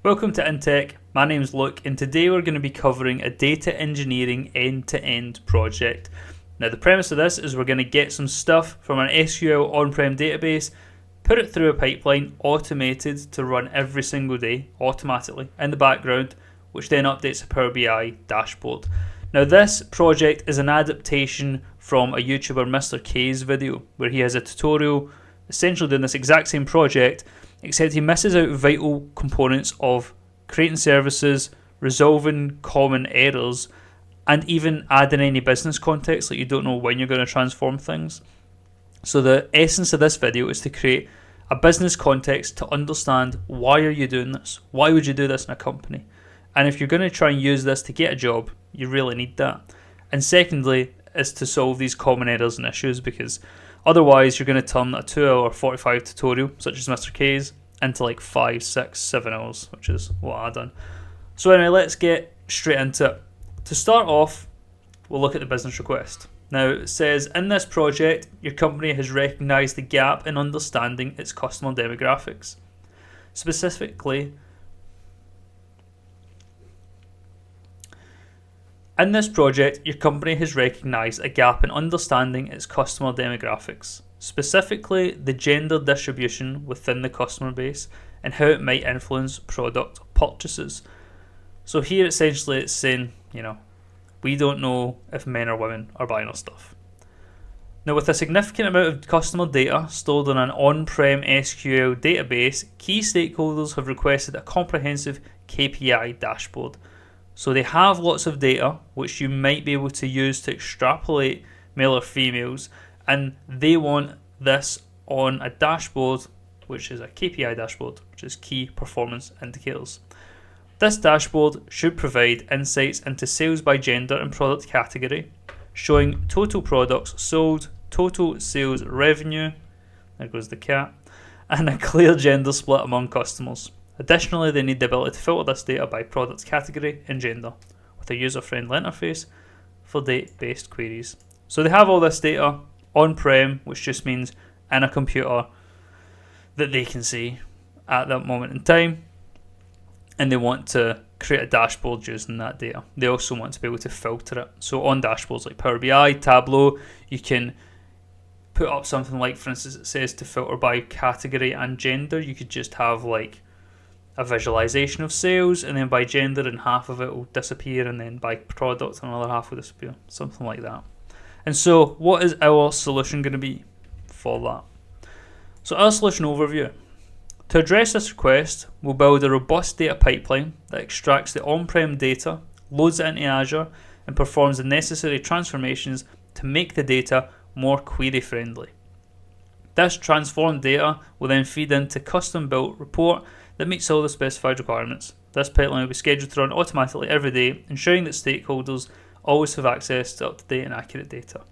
Welcome to InTech, my name's Luke, and today we're going to be covering a data engineering end-to-end project. Now the premise of this is we're going to get some stuff from an SQL On-Prem database, put it through a pipeline, automated to run every single day, automatically, in the background, which then updates a PowerBI dashboard. Now this project is an adaptation from a YouTuber Mr. K's video, where he has a tutorial essentially doing this exact same project, except he misses out vital components of creating services, resolving common errors, and even adding any business context, like you don't know when you're going to transform things. So the essence of this video is to create a business context to understand why are you doing this? Why would you do this in a company? And if you're going to try and use this to get a job, you really need that. And secondly, is to solve these common errors and issues, because otherwise you're going to turn a 2-hour 45 tutorial, such as Mr. K's, into like 5, 6, 7 hours, which is what I've done. So anyway, let's get straight into it. To start off, we'll look at the business request. Now it says, in this project, your company has recognised the gap in understanding its customer demographics. Specifically, in this project, your company has recognised a gap in understanding its customer demographics, specifically the gender distribution within the customer base and how it might influence product purchases. So here essentially it's saying, we don't know if men or women are buying our stuff. Now with a significant amount of customer data stored on an on-prem SQL database, key stakeholders have requested a comprehensive KPI dashboard. So they have lots of data which you might be able to use to extrapolate male or females, and they want this on a dashboard, which is a KPI dashboard, which is key performance indicators. This dashboard should provide insights into sales by gender and product category, showing total products sold, total sales revenue, there goes the cat, and a clear gender split among customers. Additionally, they need the ability to filter this data by product category and gender, with a user-friendly interface for date-based queries. So they have all this data on-prem, which just means in a computer that they can see at that moment in time, and they want to create a dashboard using that data. They also want to be able to filter it. So on dashboards like Power BI, Tableau, you can put up something like, for instance, it says to filter by category and gender. You could just have like a visualization of sales, and then by gender, and half of it will disappear, and then by product another half will disappear, something like that. And so what is our solution going to be for that? So our solution overview. To address this request, we'll build a robust data pipeline that extracts the on-prem data, loads it into Azure, and performs the necessary transformations to make the data more query-friendly. This transformed data will then feed into a custom-built report that meets all the specified requirements. This pipeline will be scheduled to run automatically every day, ensuring that stakeholders always have access to up-to-date and accurate data.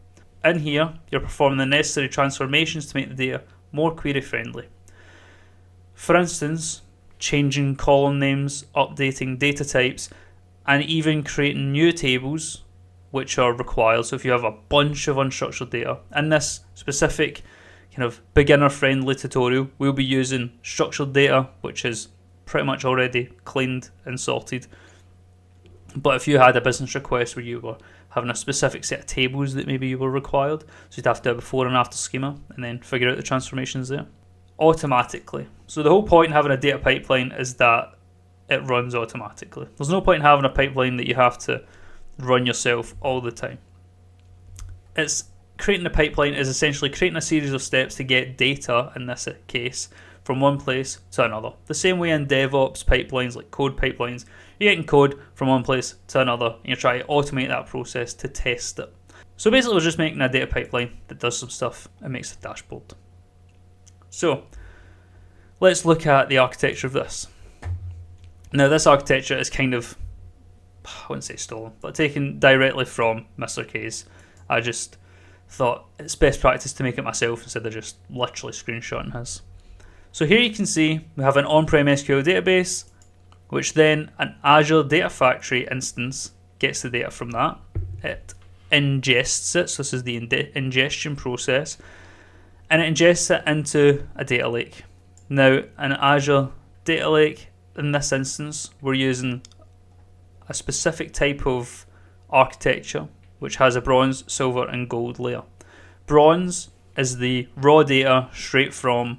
In here, you're performing the necessary transformations to make the data more query-friendly. For instance, changing column names, updating data types, and even creating new tables which are required. So if you have a bunch of unstructured data, in this specific kind of beginner-friendly tutorial, we'll be using structured data, which is pretty much already cleaned and sorted. But if you had a business request where you were having a specific set of tables that maybe you were required, so you'd have to do a before and after schema and then figure out the transformations there automatically. So the whole point in having a data pipeline is that it runs automatically. There's no point in having a pipeline that you have to run yourself all the time. Creating a pipeline is essentially creating a series of steps to get data, in this case, from one place to another. The same way in DevOps pipelines, like code pipelines, you're getting code from one place to another, and you're trying to automate that process to test it. So basically we're just making a data pipeline that does some stuff and makes a dashboard. So let's look at the architecture of this. Now this architecture is kind of, I wouldn't say stolen, but taken directly from Mr. K's. I just thought it's best practice to make it myself instead of just literally screenshotting his. So here you can see we have an on-prem SQL database, which then an Azure Data Factory instance gets the data from that. It ingests it, so this is the ingestion process, and it ingests it into a data lake. Now, an Azure data lake in this instance, we're using a specific type of architecture which has a bronze, silver and gold layer. Bronze is the raw data straight from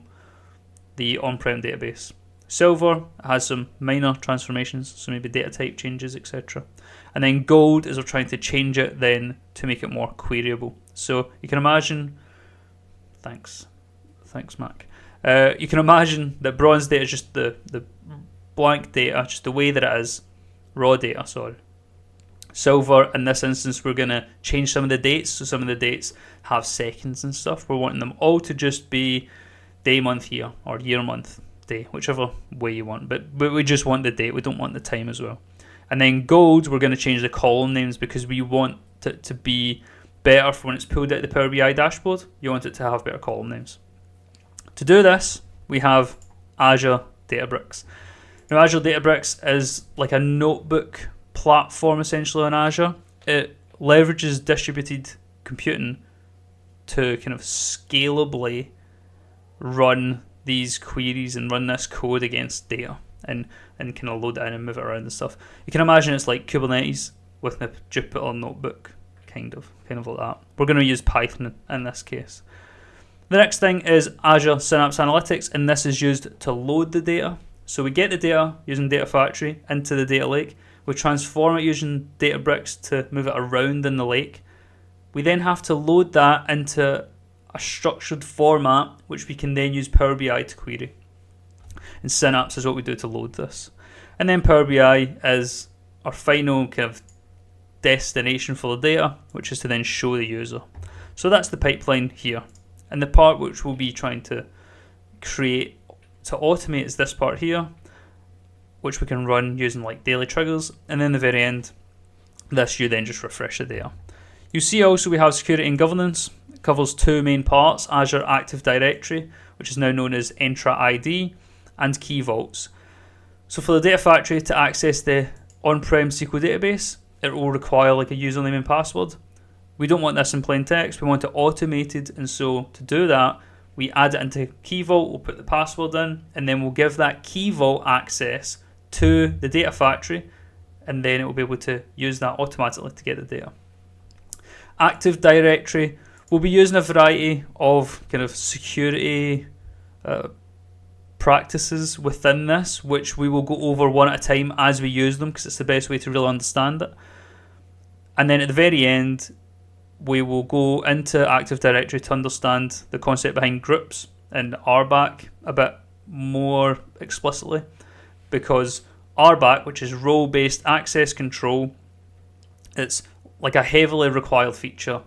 the on-prem database. Silver has some minor transformations, so maybe data type changes, etc. And then gold is we're trying to change it then to make it more queryable. So you can imagine, thanks Mac. You can imagine that bronze data is just the blank data, just the way that it is, raw data, sorry. Silver, in this instance, we're going to change some of the dates, so some of the dates have seconds and stuff. We're wanting them all to just be day, month, year, or year, month, day, whichever way you want. But we just want the date, we don't want the time as well. And then gold, we're going to change the column names because we want it to be better for when it's pulled out of the Power BI dashboard. You want it to have better column names. To do this, we have Azure Databricks. Now, Azure Databricks is like a notebook platform essentially on Azure. It leverages distributed computing to kind of scalably run these queries and run this code against data and kind of load it in and move it around and stuff. You can imagine it's like Kubernetes with a Jupyter notebook, kind of like that. We're going to use Python in this case. The next thing is Azure Synapse Analytics, and this is used to load the data. So we get the data using Data Factory into the data lake. We transform it using Databricks to move it around in the lake. We then have to load that into a structured format, which we can then use Power BI to query. And Synapse is what we do to load this. And then Power BI is our final kind of destination for the data, which is to then show the user. So that's the pipeline here. And the part which we'll be trying to create to automate is this part here, which we can run using like daily triggers. And then the very end, this you then just refresh the data. You see also we have security and governance. It covers two main parts: Azure Active Directory, which is now known as Entra ID, and key vaults. So for the Data Factory to access the on-prem SQL database, it will require like a username and password. We don't want this in plain text, we want it automated, and so to do that, we add it into key vault, we'll put the password in, and then we'll give that key vault access to the Data Factory, and then it will be able to use that automatically to get the data. Active Directory, we'll be using a variety of kind of security practices within this, which we will go over one at a time as we use them, because it's the best way to really understand it. And then at the very end, we will go into Active Directory to understand the concept behind groups and RBAC a bit more explicitly, because RBAC, which is role-based access control, it's like a heavily required feature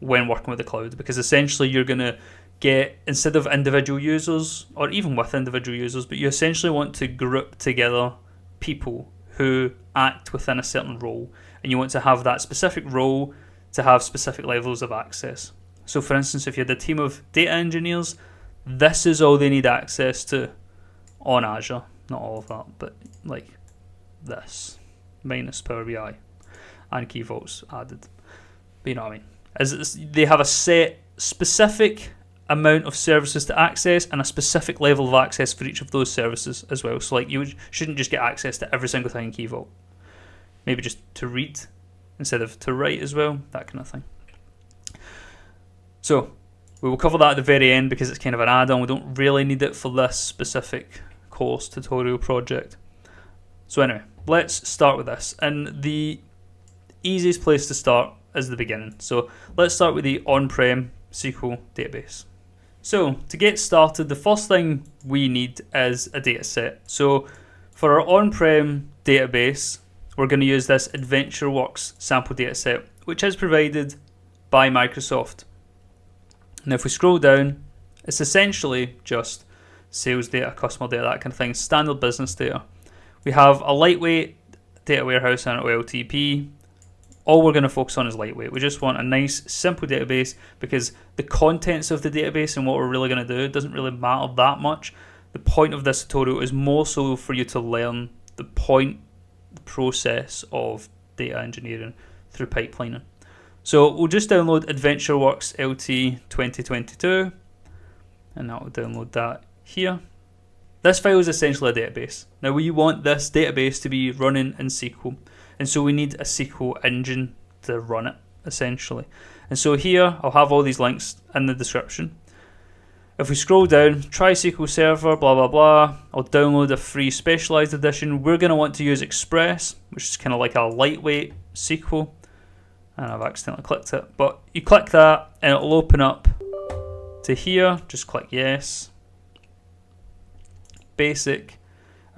when working with the cloud, because essentially you're going to get, instead of individual users, or even with individual users, but you essentially want to group together people who act within a certain role, and you want to have that specific role to have specific levels of access. So for instance, if you had a team of data engineers, this is all they need access to on Azure. Not all of that, but like this, minus Power BI and key vaults added. But you know what I mean? As they have a set specific amount of services to access and a specific level of access for each of those services as well. So like you shouldn't just get access to every single thing in key vault. Maybe just to read instead of to write as well, that kind of thing. So we will cover that at the very end because it's kind of an add-on. We don't really need it for this specific course tutorial project. So anyway, let's start with this. And the easiest place to start is the beginning. So let's start with the on-prem SQL database. So to get started, the first thing we need is a data set. So for our on-prem database, we're going to use this AdventureWorks sample data set, which is provided by Microsoft. Now if we scroll down, it's essentially just sales data, customer data, that kind of thing, standard business data. We have a lightweight data warehouse and OLTP. All we're going to focus on is lightweight. We just want a nice, simple database because the contents of the database and what we're really going to do doesn't really matter that much. The point of this tutorial is more so for you to learn the process of data engineering through pipelining. So we'll just download AdventureWorks LT 2022, and that will download that here. This file is essentially a database. Now we want this database to be running in SQL, and so we need a SQL engine to run it, essentially. And so here, I'll have all these links in the description. If we scroll down, try SQL Server, blah blah blah, I'll download a free specialized edition. We're going to want to use Express, which is kind of like a lightweight SQL. And I've accidentally clicked it. But you click that and it'll open up to here. Just click yes. Basic,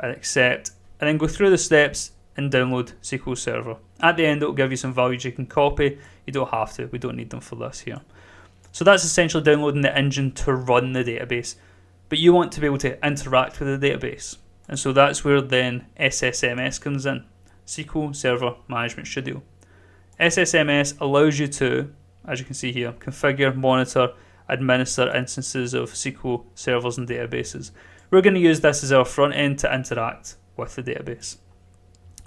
and accept. And then go through the steps and download SQL Server. At the end, it'll give you some values you can copy. You don't have to. We don't need them for this here. So that's essentially downloading the engine to run the database. But you want to be able to interact with the database. And so that's where then SSMS comes in. SQL Server Management Studio. SSMS allows you to, as you can see here, configure, monitor, administer instances of SQL servers and databases. We're going to use this as our front end to interact with the database.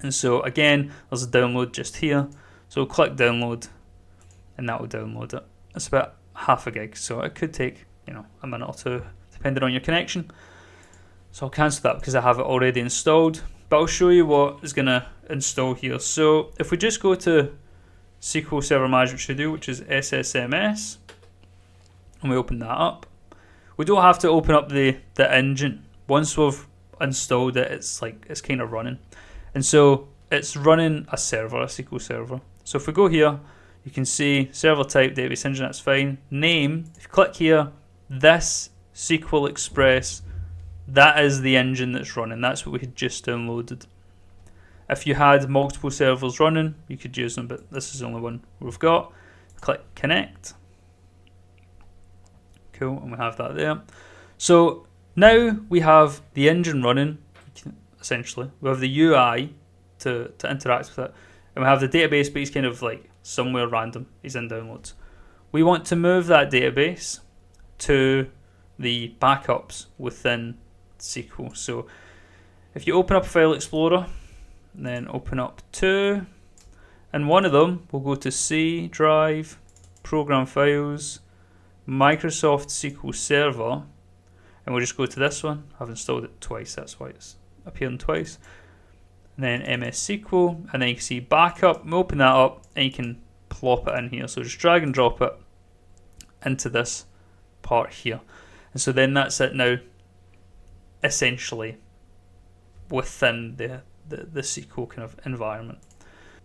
And so again, there's a download just here. So click download and that will download it. It's about half a gig, so it could take, a minute or two depending on your connection. So I'll cancel that because I have it already installed, but I'll show you what is going to install here. So if we just go to SQL Server Management Studio, which is SSMS, and we open that up, we don't have to open up the engine. Once we've installed it, it's kind of running. And so it's running a server, a SQL server. So if we go here, you can see server type, database engine, that's fine. Name, if you click here, this SQL Express, that is the engine that's running. That's what we had just downloaded. If you had multiple servers running, you could use them, but this is the only one we've got. Click connect. Cool, and we have that there. So now we have the engine running, essentially. We have the UI to interact with it. And we have the database, but he's kind of like somewhere random. He's in downloads. We want to move that database to the backups within SQL. So if you open up File Explorer, then open up two, and one of them will go to C drive, Program Files, Microsoft SQL Server, and we'll just go to this one. I've installed it twice, that's why it's appearing twice. And then MS SQL, and then you can see backup. Open that up, and you can plop it in here. So just drag and drop it into this part here, and so then that's it now, essentially within the SQL kind of environment.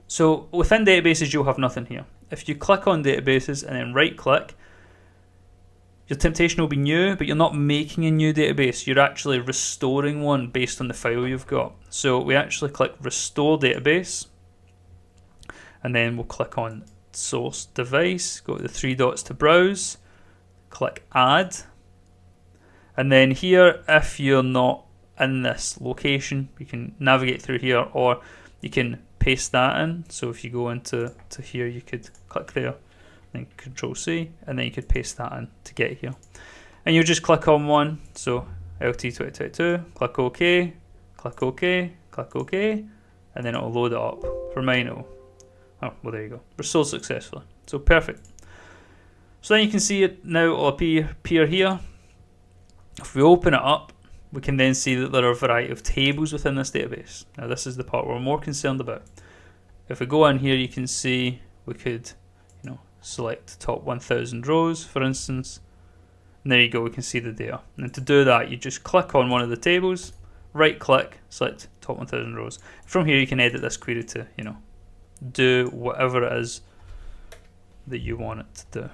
So within databases, you'll have nothing here. If you click on databases and then right click, your temptation will be new, but you're not making a new database. You're actually restoring one based on the file you've got. So we actually click Restore Database, and then we'll click on Source Device, go to the three dots to browse, click Add, and then here, if you're not in this location, you can navigate through here, or you can paste that in. So if you go into here, you could click there, then Control C, and then you could paste that in to get here. And you'll just click on one, so LT 2022, click OK, click OK, click OK, and then it'll load it up. For mine, oh well, there you go. Restored successfully. So perfect. So then you can see it now, it'll appear here. If we open it up, we can then see that there are a variety of tables within this database. Now this is the part we're more concerned about. If we go in here, you can see we could select the top 1000 rows, for instance, and there you go, we can see the data. And to do that, you just click on one of the tables, right click, select top 1000 rows. From here you can edit this query to do whatever it is that you want it to do.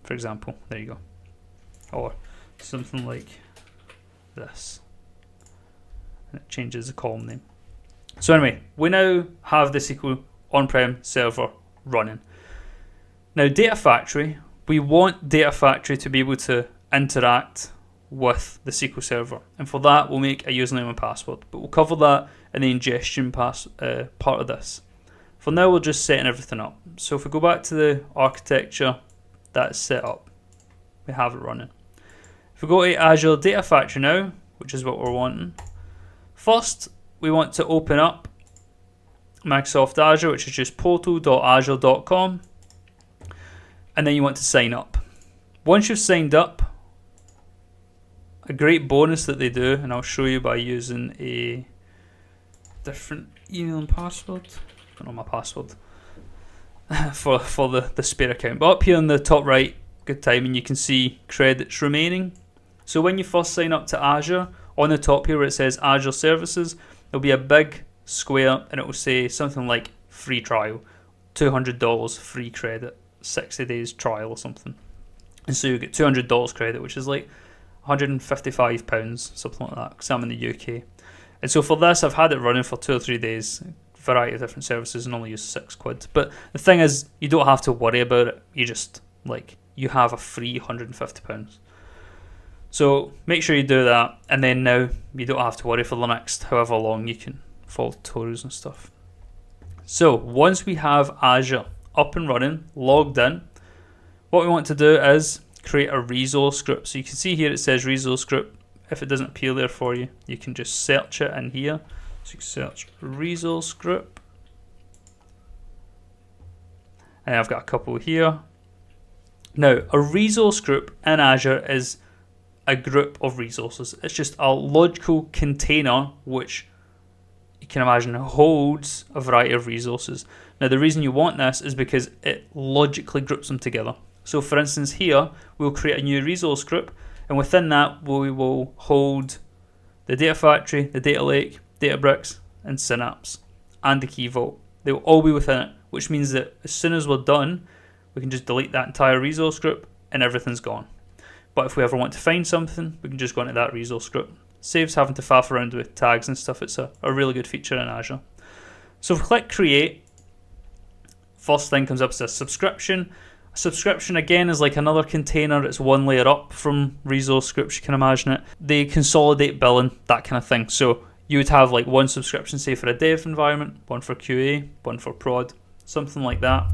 For example, there you go, or something like this, and it changes the column name. So anyway, we now have the SQL on-prem server running. Now Data Factory, we want Data Factory to be able to interact with the SQL server, and for that we'll make a username and password, but we'll cover that in the ingestion part of this. For now we're just setting everything up. So if we go back to the architecture, that's set up, we have it running. If we go to Azure Data Factory now, which is what we're wanting, first we want to open up Microsoft Azure, which is just portal.azure.com, and then you want to sign up. Once you've signed up, a great bonus that they do, and I'll show you by using a different email and password. I don't know my password for the spare account. But up here on the top right, good timing, you can see credits remaining. So when you first sign up to Azure, on the top here where it says Azure Services, there'll be a big square and it will say something like free trial, $200 free credit, 60 days trial or something. And so you get $200 credit, which is like £155, something like that, because I'm in the UK. And so for this, I've had it running for 2 or 3 days, variety of different services, and only use £6. But the thing is, you don't have to worry about it. You just, you have a free £150. So make sure you do that, and then now you don't have to worry for the next however long. You can follow tutorials and stuff. So once we have Azure up and running, logged in, what we want to do is create a resource script. So you can see here it says resource script. If it doesn't appear there for you, you can just search it in here. So you can search resource group, and I've got a couple here. Now, a resource group in Azure is a group of resources. It's just a logical container which you can imagine holds a variety of resources. Now, the reason you want this is because it logically groups them together. So for instance here, we'll create a new resource group, and within that we will hold the Data Factory, the Data Lake, Databricks, and Synapse, and the Key Vault. They will all be within it, which means that as soon as we're done, we can just delete that entire resource group and everything's gone. But if we ever want to find something, we can just go into that resource group. Saves having to faff around with tags and stuff. It's a really good feature in Azure. So if we click create, first thing comes up as a subscription. A subscription again is like another container. It's one layer up from resource groups, you can imagine it. They consolidate billing, that kind of thing. So you would have like one subscription, say for a dev environment, one for QA, one for prod, something like that.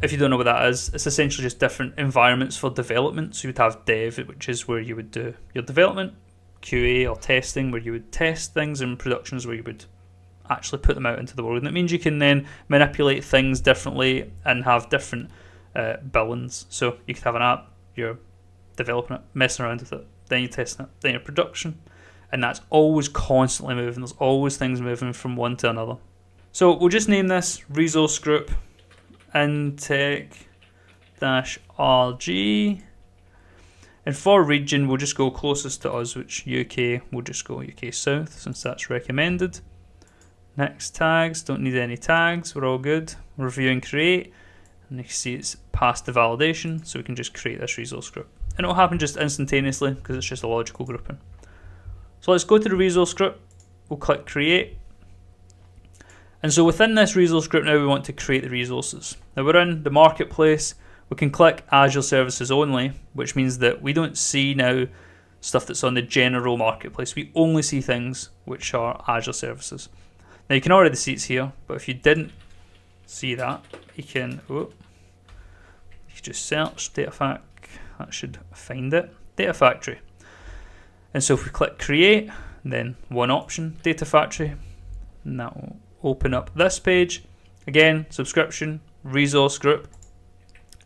If you don't know what that is, it's essentially just different environments for development. So you would have dev, which is where you would do your development, QA or testing, where you would test things, and production is where you would actually put them out into the world. And it means you can then manipulate things differently and have different billings. So you could have an app, you're developing it, messing around with it, then you're testing it, then you're production, and that's always constantly moving. There's always things moving from one to another. So we'll just name this resource group intech-rg, and for region we'll just go closest to us, which UK. We'll just go UK South since that's recommended. Next, tags, don't need any tags, we're all good. Review and create, and you can see it's passed the validation, so we can just create this resource group, and it'll happen just instantaneously because it's just a logical grouping. So let's go to the resource group, we'll click create. And so within this resource group now we want to create the resources. Now we're in the marketplace, we can click Azure Services Only, which means that we don't see now stuff that's on the general marketplace. We only see things which are Azure Services. Now you can already see it's here, but if you didn't see that, you can just search DataFac, that should find it, Data Factory. And so if we click create, then one option, Data Factory, and that will open up this page. Again, subscription, resource group,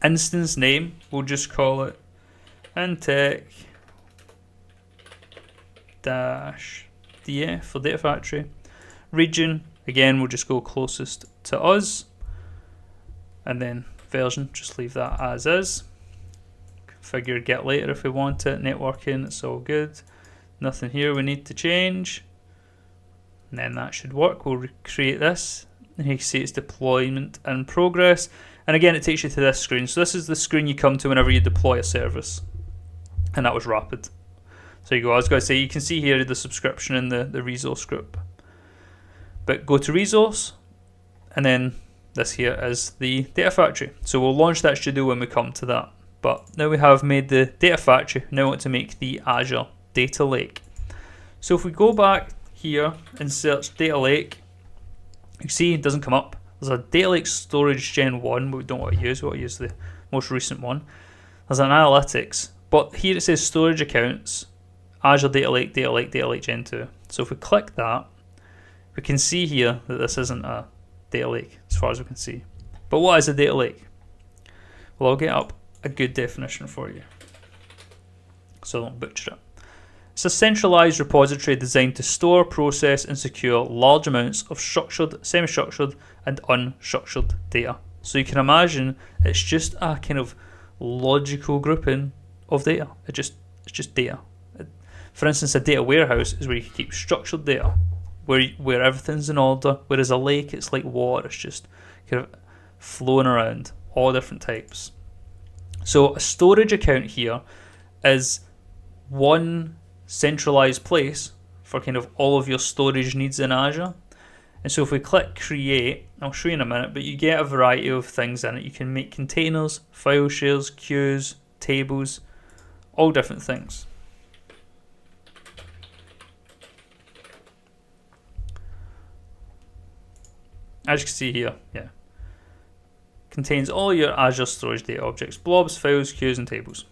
instance name, we'll just call it intech-DA for Data Factory. Region, again, we'll just go closest to us, and then version, just leave that as is. Configure get later if we want it. Networking, it's all good. Nothing here we need to change. And then that should work. We'll recreate this, and you can see it's deployment in progress. And again, it takes you to this screen. So this is the screen you come to whenever you deploy a service, and that was rapid. So you go, I was going to say, you can see here the subscription in the resource group. But go to resource, and then this here is the Data Factory. So we'll launch that studio when we come to that. But now we have made the Data Factory, now we want to make the Azure Data Lake. So if we go back here and search Data Lake, you see it doesn't come up. There's a Data Lake Storage Gen 1, but we don't want to use, we want to use the most recent one. There's an Analytics, but here it says Storage Accounts, Azure Data Lake, Data Lake, Data Lake Gen 2. So if we click that, we can see here that this isn't a data lake as far as we can see. But what is a data lake? Well, I'll get up a good definition for you, so don't butcher it. It's a centralized repository designed to store, process, and secure large amounts of structured, semi-structured, and unstructured data. So you can imagine it's just a kind of logical grouping of data. It's just data. For instance, a data warehouse is where you can keep structured data, where everything's in order. Whereas a lake, it's like water. It's just kind of flowing around, all different types. So a storage account here is one centralized place for kind of all of your storage needs in Azure. And so if we click create, I'll show you in a minute, but you get a variety of things in it. You can make containers, file shares, queues, tables, all different things. As you can see here, yeah, contains all your Azure storage data objects, blobs, files, queues, and tables.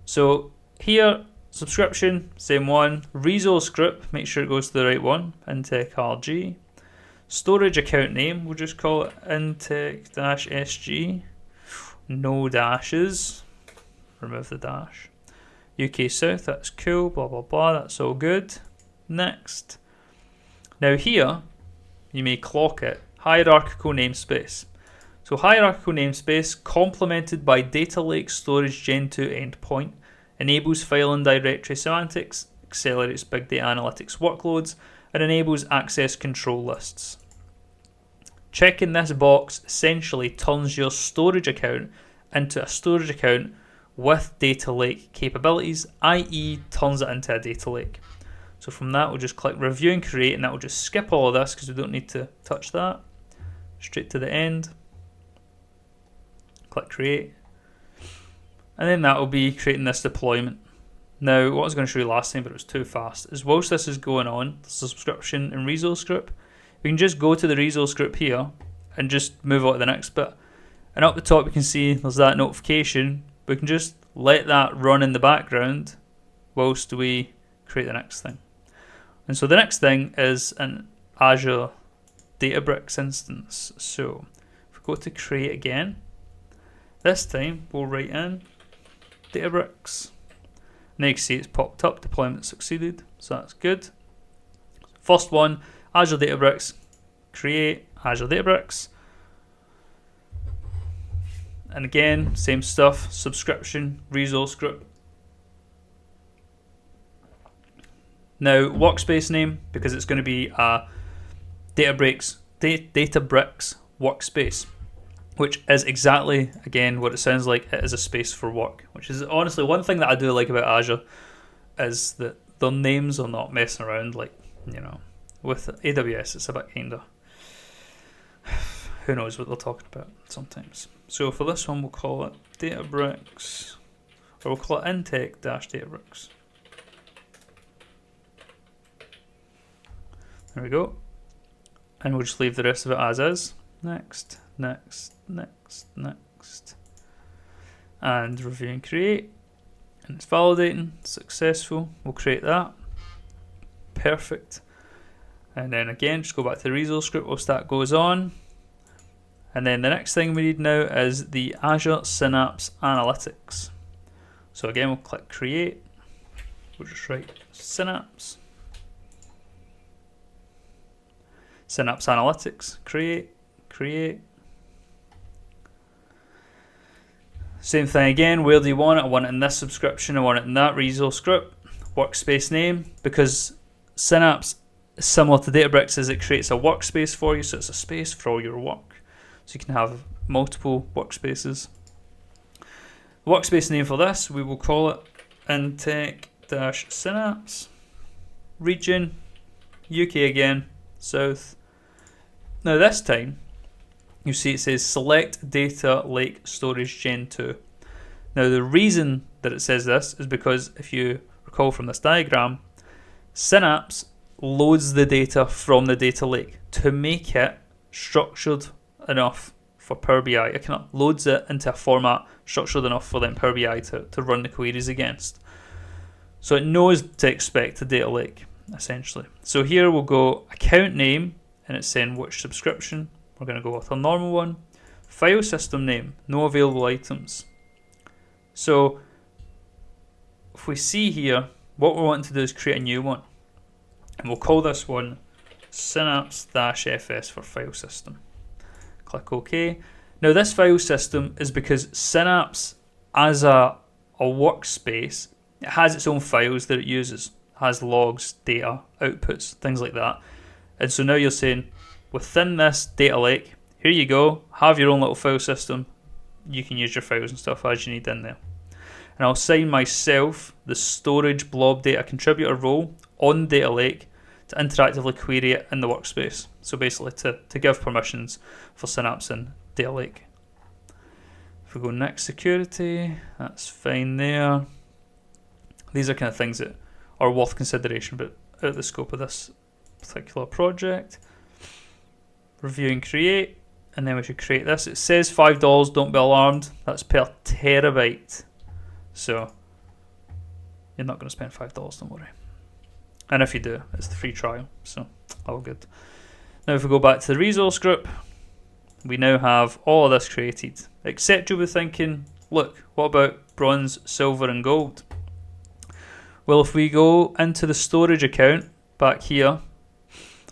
So here, subscription, same one. Resource group, make sure it goes to the right one, Intech RG. Storage account name, we'll just call it Intech-SG. No dashes, remove the dash. UK South, that's cool, blah blah blah, that's all good. Next. Now here, you may clock it, hierarchical namespace. So hierarchical namespace, complemented by Data Lake Storage Gen 2 endpoint, enables file and directory semantics, accelerates big data analytics workloads, and enables access control lists. Checking this box essentially turns your storage account into a storage account with data lake capabilities, i.e. turns it into a data lake. So from that, we'll just click review and create, and that will just skip all of this because we don't need to touch that. Straight to the end. Click create. And then that will be creating this deployment. Now, what I was going to show you last time, but it was too fast, is whilst this is going on, the subscription and resource group, we can just go to the resource group here and just move on to the next bit. And up the top, you can see there's that notification. We can just let that run in the background whilst we create the next thing. And so the next thing is an Azure Databricks instance. So if we go to create again, this time we'll write in Databricks. Now you can see it's popped up, deployment succeeded, so that's good. First one, Azure Databricks, create Azure Databricks. And again, same stuff, subscription, resource group. Now, workspace name, because it's going to be a Databricks workspace, which is exactly, again, what it sounds like. It is a space for work, which is honestly one thing that I do like about Azure, is that their names are not messing around like, you know, with AWS. It's a bit kind of, who knows what they're talking about sometimes. So for this one, we'll call it Databricks, or we'll call it Intech-Databricks. There we go. And we'll just leave the rest of it as is. Next, next, next, next. And review and create. And it's validating, successful. We'll create that. Perfect. And then again, just go back to the resource group whilst that goes on. And then the next thing we need now is the Azure Synapse Analytics. So again, we'll click create. We'll just write Synapse. Synapse Analytics, create, create. Same thing again, where do you want it? I want it in this subscription, I want it in that resource group. Workspace name, because Synapse is similar to Databricks, as it creates a workspace for you, so it's a space for all your work. So you can have multiple workspaces. The workspace name for this, we will call it Intech-Synapse. Region, UK again, South. Now this time, you see it says select Data Lake Storage Gen 2. Now the reason that it says this is because if you recall from this diagram, Synapse loads the data from the data lake to make it structured enough for Power BI. It kind of loads it into a format structured enough for then Power BI to run the queries against. So it knows to expect a data lake, essentially. So here we'll go account name, and it's saying which subscription. We're going to go with a normal one. File system name, no available items. So if we see here, what we're wanting to do is create a new one. And we'll call this one Synapse-FS for file system. Click OK. Now this file system is because Synapse, as a workspace, it has its own files that it uses. It has logs, data, outputs, things like that. And so now you're saying, within this data lake, here you go, have your own little file system. You can use your files and stuff as you need in there. And I'll assign myself the storage blob data contributor role on data lake to interactively query it in the workspace. So basically to give permissions for Synapse and data lake. If we go next, security, that's fine there. These are kind of things that are worth consideration, but out of the scope of this particular project. Review and create, and then we should create this. It says $5, don't be alarmed, that's per terabyte. So you're not going to spend $5, don't worry. And if you do, it's the free trial, so all good. Now if we go back to the resource group, we now have all of this created, except you'll be thinking, look, what about bronze, silver and gold? Well, if we go into the storage account back here,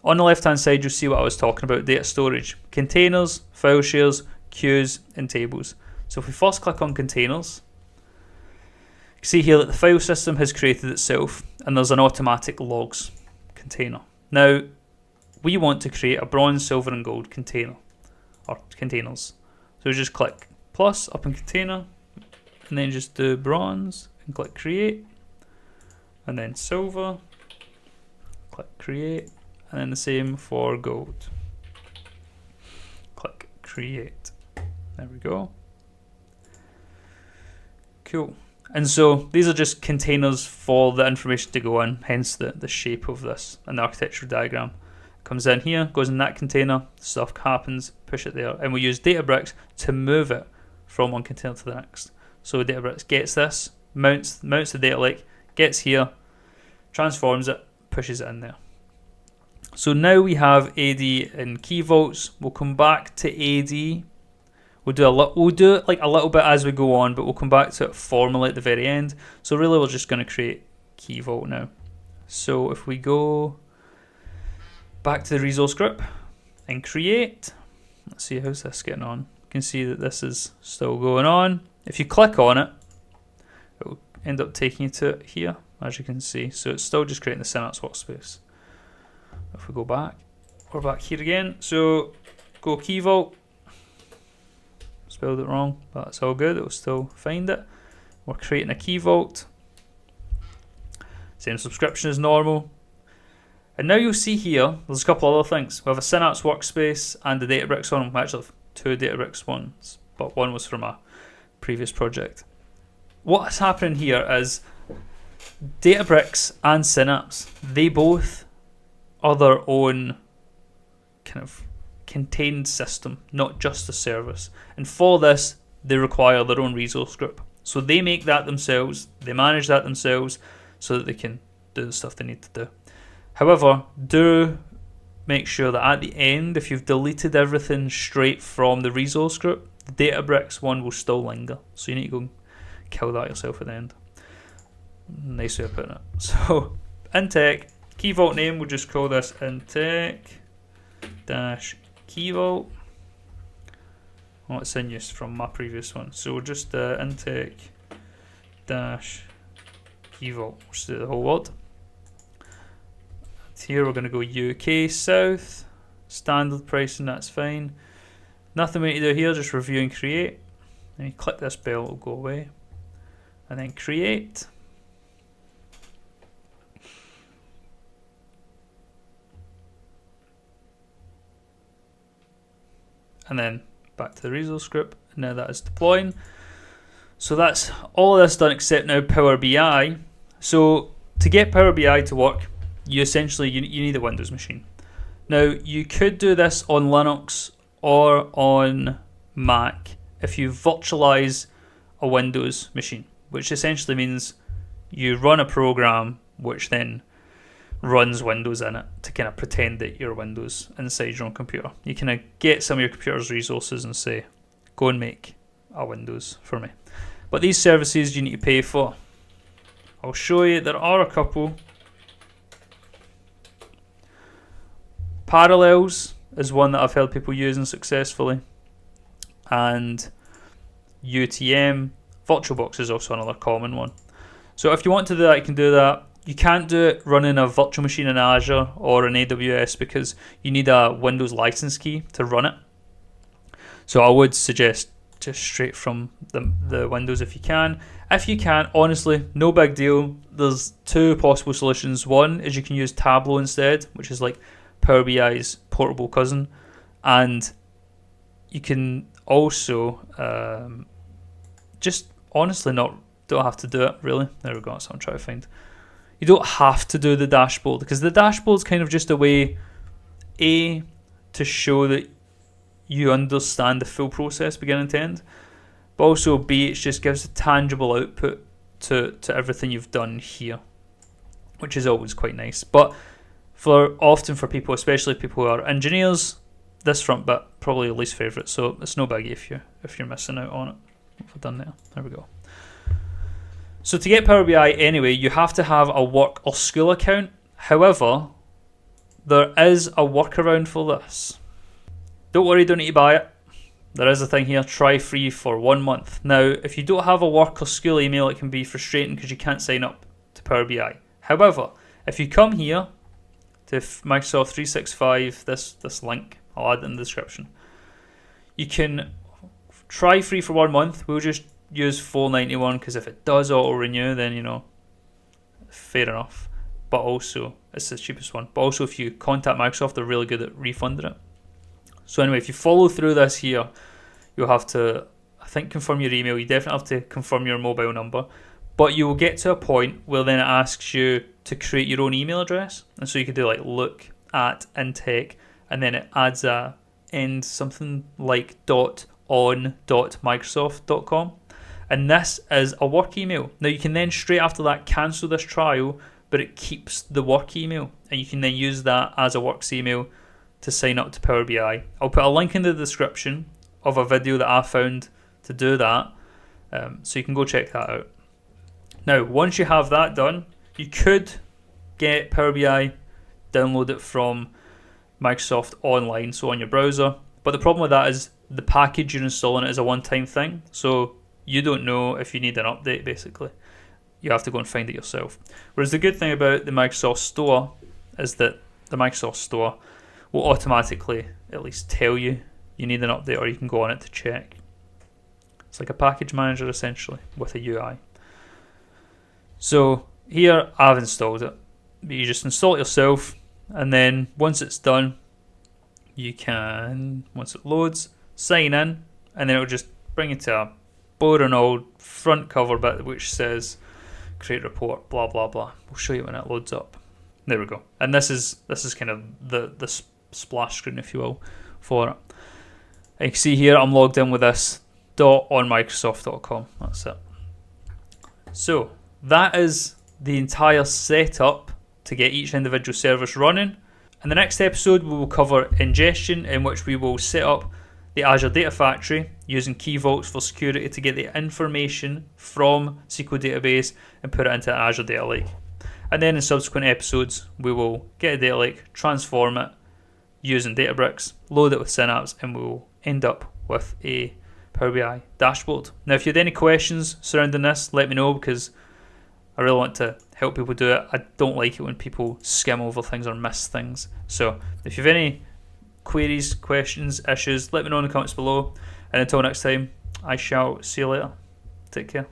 on the left hand side you'll see what I was talking about, data storage, containers, file shares, queues and tables. So if we first click on containers, you can see here that the file system has created itself and there's an automatic logs container. Now we want to create a bronze, silver and gold container, or containers. So we just click plus up in container and then just do bronze and click create, and then silver, click create, and then the same for gold. Click create. There we go. Cool. And so these are just containers for the information to go in, hence the shape of this and the architectural diagram. Comes in here, goes in that container, stuff happens, push it there, and we use Databricks to move it from one container to the next. So Databricks gets this, mounts the data lake, gets here, transforms it, pushes it in there. So now we have AD in key vaults. We'll come back to AD. We'll do it like a little bit as we go on, but we'll come back to it formally at the very end. So really we're just going to create key vault now. So if we go back to the resource group and create, let's see how's this getting on. You can see that this is still going on. If you click on it, it will end up taking you to it here, as you can see. So it's still just creating the Synapse workspace. If we go back, we're back here again. So go key vault. Spelled it wrong, but that's all good. It will still find it. We're creating a key vault. Same subscription as normal. And now you'll see here, there's a couple other things. We have a Synapse workspace and the Databricks one. We actually have two Databricks ones, but one was from a previous project. What's happening here is Databricks and Synapse, they both are their own kind of contained system, not just a service. And for this, they require their own resource group. So they make that themselves, they manage that themselves so that they can do the stuff they need to do. However, do make sure that at the end, if you've deleted everything straight from the resource group, the Databricks one will still linger. So you need to go and kill that yourself at the end. Nice way of putting it. So, Intech, key vault name, we'll just call this Intech dash key vault. Well, it's in use from my previous one. So we'll just Intech dash key vault. We'll just do the whole word. Here we're going to go UK South, standard pricing, that's fine. Nothing we need to do here, just review and create. And you click this bell, it'll go away. And then create. And then back to the resource group. Now that is deploying. So that's all of this done except now Power BI. So to get Power BI to work, you essentially you need a Windows machine. Now you could do this on Linux or on Mac if you virtualize a Windows machine, which essentially means you run a program which then runs Windows in it to kind of pretend that you're Windows inside your own computer. You kind of get some of your computer's resources and say, go and make a Windows for me. But these services you need to pay for. I'll show you, there are a couple. Parallels is one that I've heard people using successfully, and UTM. VirtualBox is also another common one. So if you want to do that, you can do that. You can't do it running a virtual machine in Azure or in AWS because you need a Windows license key to run it. So I would suggest just straight from the Windows if you can. If you can't, honestly, no big deal. There's two possible solutions. One is you can use Tableau instead, which is like Power BI's portable cousin. And you can also just honestly don't have to do it, really. There we go, that's what I'm trying to find. You don't have to do the dashboard because the dashboard is kind of just a way, A, to show that you understand the full process beginning to end, but also B, it just gives a tangible output to everything you've done here, which is always quite nice. But often for people, especially people who are engineers, this front bit probably least favourite, so it's no biggie if you're missing out on it. What have I done there? There we go. So to get Power BI anyway, you have to have a work or school account. However, there is a workaround for this. Don't worry, don't need to buy it. There is a thing here, try free for 1 month. Now, if you don't have a work or school email, it can be frustrating because you can't sign up to Power BI. However, if you come here to Microsoft 365, this link, I'll add it in the description. You can try free for 1 month. We'll just use $4.91 because if it does auto renew, then you know, fair enough. But also, it's the cheapest one. But also, if you contact Microsoft, they're really good at refunding it. So anyway, if you follow through this here, you'll have to, I think, confirm your email. You definitely have to confirm your mobile number. But you will get to a point where then it asks you to create your own email address. And so you could do like look at intech, and then it adds a end something like .on.microsoft.com. And this is a work email. Now you can then straight after that cancel this trial, but it keeps the work email. And you can then use that as a works email to sign up to Power BI. I'll put a link in the description of a video that I found to do that, so you can go check that out. Now, once you have that done, you could get Power BI, download it from Microsoft online, so on your browser. But the problem with that is the package you're installing is a one-time thing, so you don't know if you need an update, basically. You have to go and find it yourself. Whereas the good thing about the Microsoft Store is that the Microsoft Store will automatically at least tell you need an update, or you can go on it to check. It's like a package manager essentially with a UI. So here I've installed it, but you just install it yourself, and then once it's done, you can, once it loads, sign in, and then it'll just bring you to a boring old front cover bit which says create report, blah blah blah. We'll show you when it loads up. There we go. And this is kind of the splash screen, if you will, for it. And you can see here I'm logged in with this .onmicrosoft.com. That's it. So that is the entire setup to get each individual service running. In the next episode we will cover ingestion, in which we will set up the Azure Data Factory using key vaults for security to get the information from SQL Database and put it into an Azure Data Lake. And then in subsequent episodes we will get a data lake, transform it using Databricks, load it with Synapse, and we will end up with a Power BI dashboard. Now if you had any questions surrounding this, let me know, because I really want to help people do it. I don't like it when people skim over things or miss things. So if you have any queries, questions, issues, let me know in the comments below. And until next time, I shall see you later. Take care.